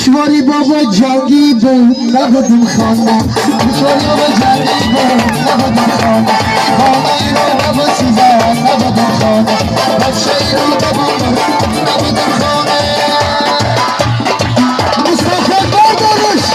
گوشواری بابا جنگی بود نبودیم خانه گوشواری بابا جنگی بود نبودیم خانه خانه ای رو بابا سوزن نبودیم خانه بچه ای رو بابا نبودیم خانه مصطفی بردارش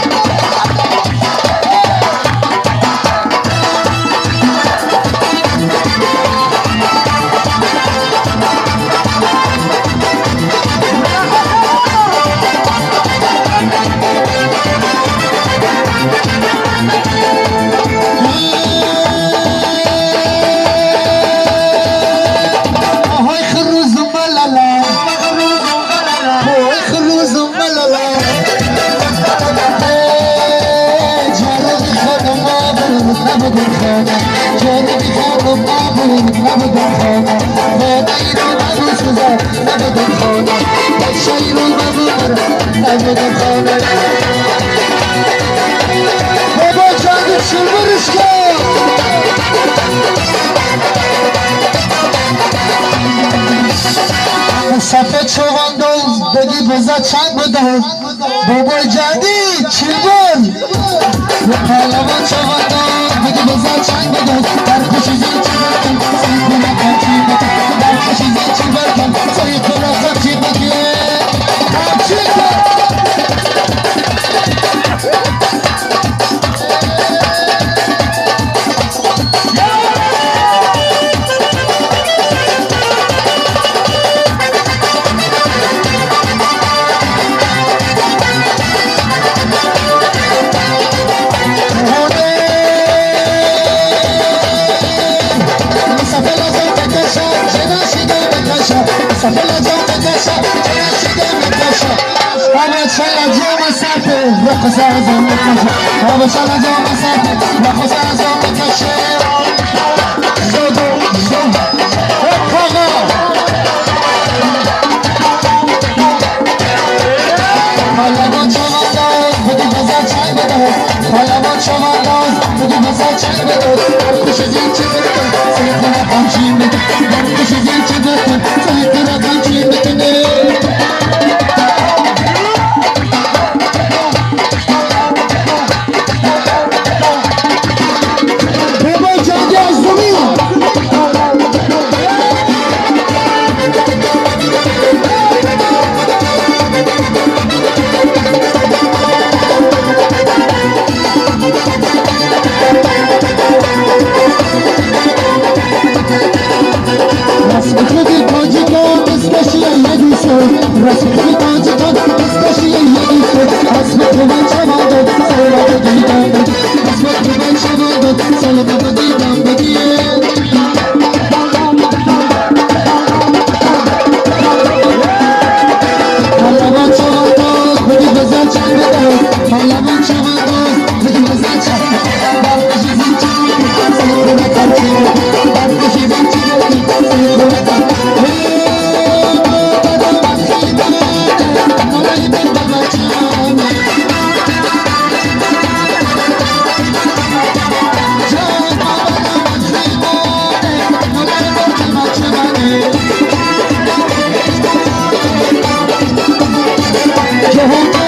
بابا جنگ شلورش کن صفحه چواندوز بگی بزا چند بدهد بابا جنگی چلور پهلوان چواندوز بگی بزا چند بدهد در کشیزی چی برکن سایی کنه قمچی بکن در کشیزی چی برکن سایی کنه قمچی بکن قمچی کن بهون